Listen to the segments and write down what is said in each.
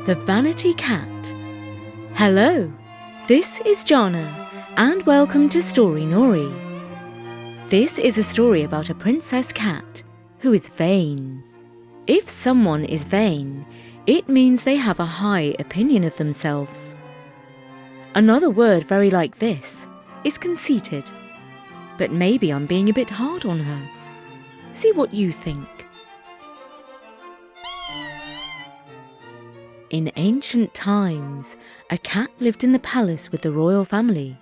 The Vanity Cat. Hello, this is Jana, and welcome to Story Nori. This is a story about a princess cat who is vain. If someone is vain, it means they have a high opinion of themselves. Another word very like this is conceited. But maybe I'm being a bit hard on her. See what you think. In ancient times, a cat lived in the palace with the royal family.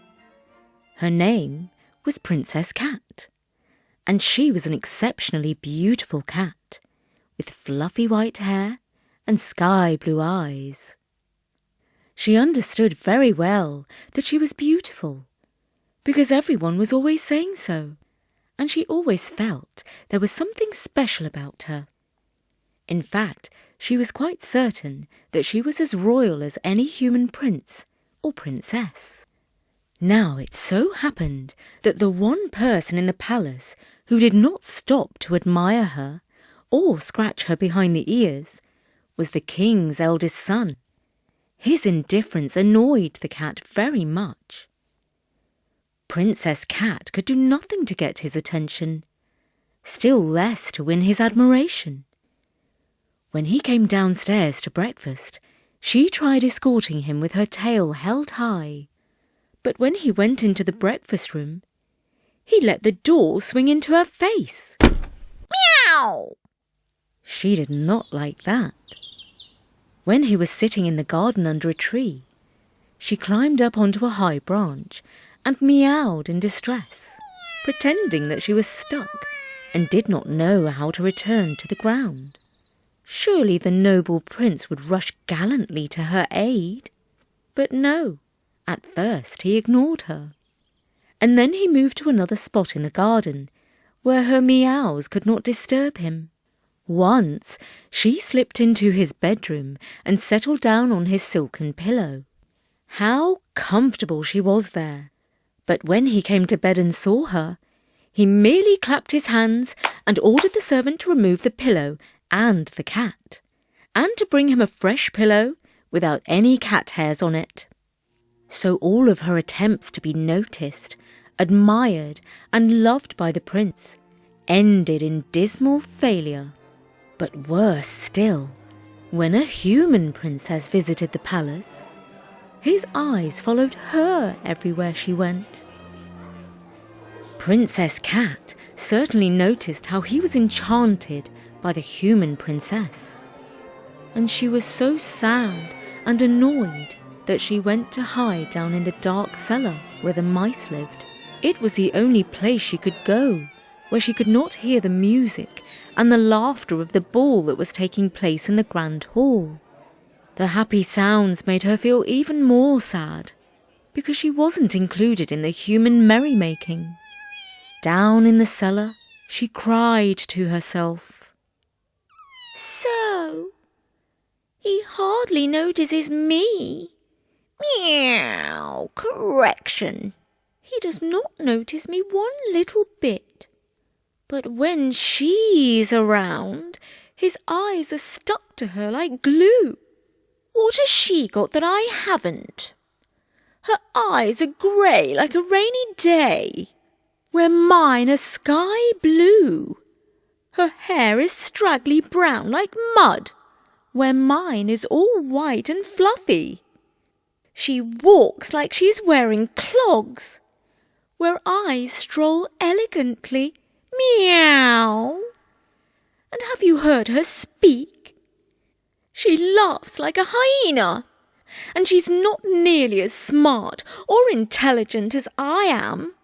Her name was Princess Cat, and she was an exceptionally beautiful cat with fluffy white hair and sky blue eyes. She understood very well that she was beautiful because everyone was always saying so, and she always felt there was something special about her. In fact, she was quite certain that she was as royal as any human prince or princess. Now it so happened that the one person in the palace who did not stop to admire her or scratch her behind the ears was the king's eldest son. His indifference annoyed the cat very much. Princess Cat could do nothing to get his attention, still less to win his admiration. When he came downstairs to breakfast, she tried escorting him with her tail held high. But when he went into the breakfast room, he let the door swing into her face. Meow! She did not like that. When he was sitting in the garden under a tree, she climbed up onto a high branch and meowed in distress, pretending that she was stuck and did not know how to return to the ground. Surely the noble prince would rush gallantly to her aid. But no, at first he ignored her. And then he moved to another spot in the garden, where her meows could not disturb him. Once she slipped into his bedroom and settled down on his silken pillow. How comfortable she was there! But when he came to bed and saw her, he merely clapped his hands and ordered the servant to remove the pillow and the cat, and to bring him a fresh pillow without any cat hairs on it. So all of her attempts to be noticed, admired, and loved by the prince ended in dismal failure. But worse still, when a human princess visited the palace, his eyes followed her everywhere she went. Princess Cat certainly noticed how he was enchanted by the human princess, and she was so sad and annoyed that she went to hide down in the dark cellar where the mice lived. It was the only place she could go where she could not hear the music and the laughter of the ball that was taking place in the grand hall. The happy sounds made her feel even more sad because she wasn't included in the human merrymaking. Down in the cellar, she cried to herself. So, he hardly notices me. Meow, correction. He does not notice me one little bit. But when she's around, his eyes are stuck to her like glue. What has she got that I haven't? Her eyes are grey like a rainy day, where mine are sky blue. Her hair is straggly brown like mud, where mine is all white and fluffy. She walks like she's wearing clogs, where I stroll elegantly. Meow! And have you heard her speak? She laughs like a hyena, and she's not nearly as smart or intelligent as I am.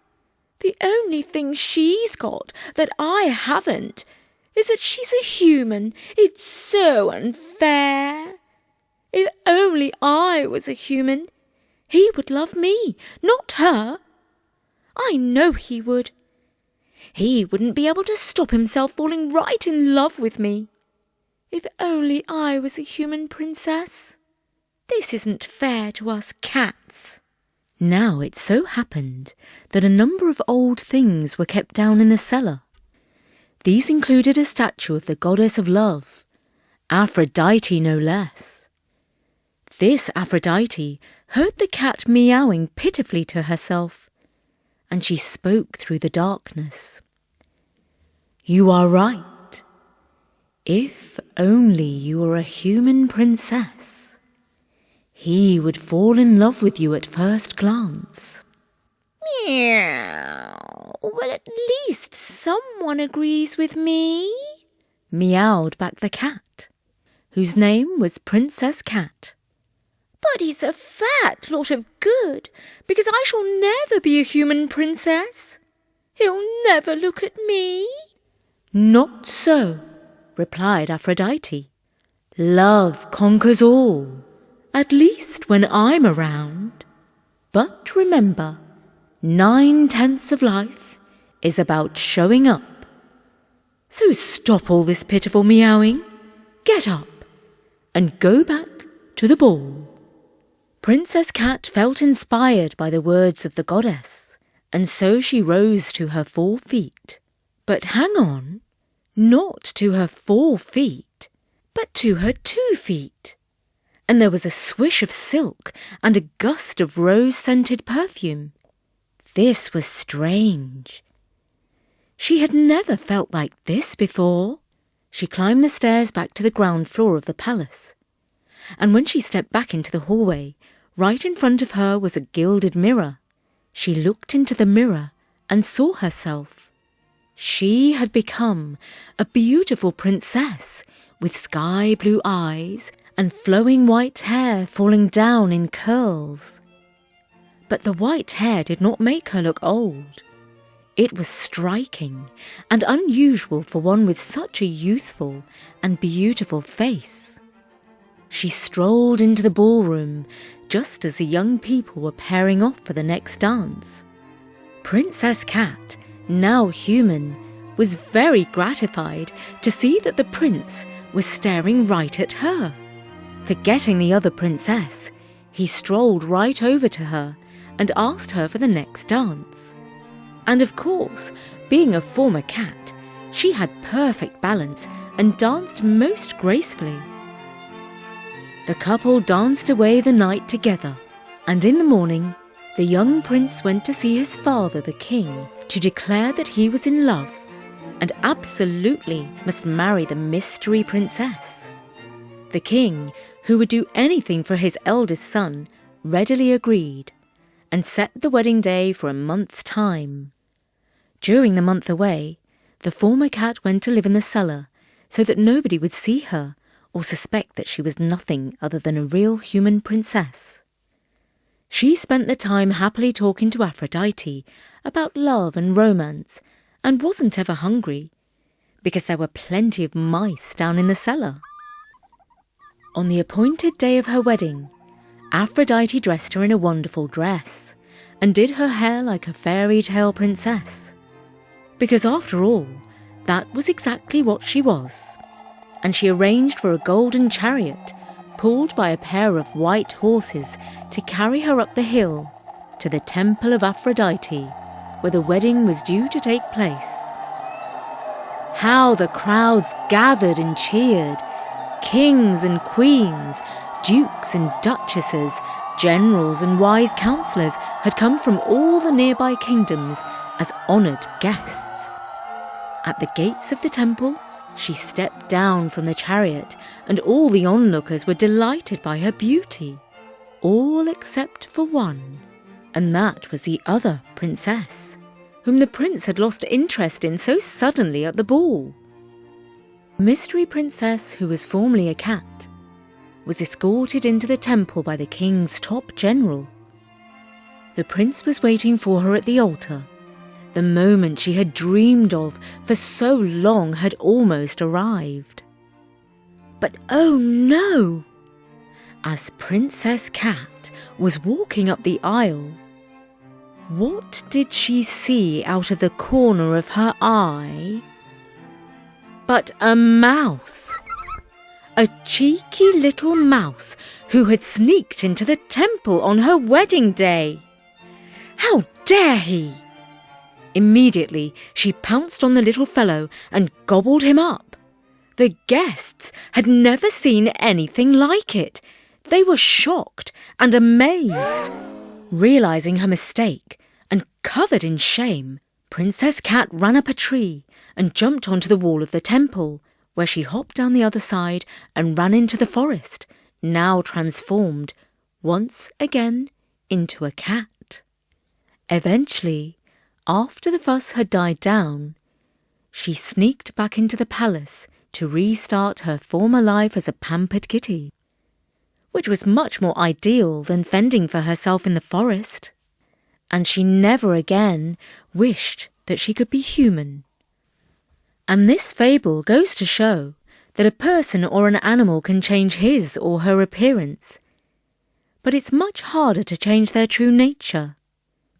The only thing she's got that I haven't is that she's a human. It's so unfair. If only I was a human, he would love me, not her. I know he would. He wouldn't be able to stop himself falling right in love with me. If only I was a human princess. This isn't fair to us cats. Now it so happened that a number of old things were kept down in the cellar. These included a statue of the goddess of love, Aphrodite no less. This Aphrodite heard the cat meowing pitifully to herself, and she spoke through the darkness. "You are right. If only you were a human princess, he would fall in love with you at first glance." "Meow, well, at least someone agrees with me," meowed back the cat, whose name was Princess Cat. "But he's a fat lot of good, because I shall never be a human princess. He'll never look at me." "Not so," replied Aphrodite. "Love conquers all, at least when I'm around. But remember, 9/10 of life is about showing up. So stop all this pitiful meowing, get up, and go back to the ball." Princess Cat felt inspired by the words of the goddess, and so she rose to her 4 feet. But hang on, not to her 4 feet, but to her 2 feet. And there was a swish of silk and a gust of rose-scented perfume. This was strange. She had never felt like this before. She climbed the stairs back to the ground floor of the palace, and when she stepped back into the hallway, right in front of her was a gilded mirror. She looked into the mirror and saw herself. She had become a beautiful princess with sky-blue eyes and flowing white hair falling down in curls. But the white hair did not make her look old. It was striking and unusual for one with such a youthful and beautiful face. She strolled into the ballroom just as the young people were pairing off for the next dance. Princess Cat, now human, was very gratified to see that the prince was staring right at her. Forgetting the other princess, he strolled right over to her and asked her for the next dance. And of course, being a former cat, she had perfect balance and danced most gracefully. The couple danced away the night together, and in the morning, the young prince went to see his father, the king, to declare that he was in love and absolutely must marry the mystery princess. The king, who would do anything for his eldest son, readily agreed and set the wedding day for a month's time. During the month away, the former cat went to live in the cellar so that nobody would see her or suspect that she was nothing other than a real human princess. She spent the time happily talking to Aphrodite about love and romance, and wasn't ever hungry, because there were plenty of mice down in the cellar. On the appointed day of her wedding, Aphrodite dressed her in a wonderful dress, and did her hair like a fairy tale princess. Because after all, that was exactly what she was. And she arranged for a golden chariot, pulled by a pair of white horses, to carry her up the hill to the temple of Aphrodite, where the wedding was due to take place. How the crowds gathered and cheered! Kings and queens, dukes and duchesses, generals and wise counsellors had come from all the nearby kingdoms as honoured guests. At the gates of the temple, she stepped down from the chariot, and all the onlookers were delighted by her beauty, all except for one, and that was the other princess, whom the prince had lost interest in so suddenly at the ball. The mystery princess, who was formerly a cat, was escorted into the temple by the king's top general. The prince was waiting for her at the altar. The moment she had dreamed of for so long had almost arrived. But oh no! As Princess Cat was walking up the aisle, what did she see out of the corner of her eye? But a mouse! A cheeky little mouse who had sneaked into the temple on her wedding day. How dare he! Immediately, she pounced on the little fellow and gobbled him up. The guests had never seen anything like it. They were shocked and amazed. Realising her mistake and covered in shame, Princess Cat ran up a tree and jumped onto the wall of the temple, where she hopped down the other side and ran into the forest, now transformed once again into a cat. Eventually, after the fuss had died down, she sneaked back into the palace to restart her former life as a pampered kitty, which was much more ideal than fending for herself in the forest. And she never again wished that she could be human. And this fable goes to show that a person or an animal can change his or her appearance, but it's much harder to change their true nature.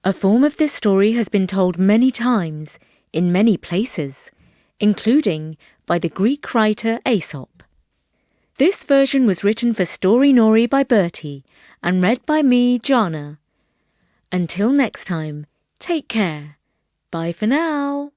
A form of this story has been told many times in many places, including by the Greek writer Aesop. This version was written for Story Nori by Bertie and read by me, Jana. Until next time, take care. Bye for now.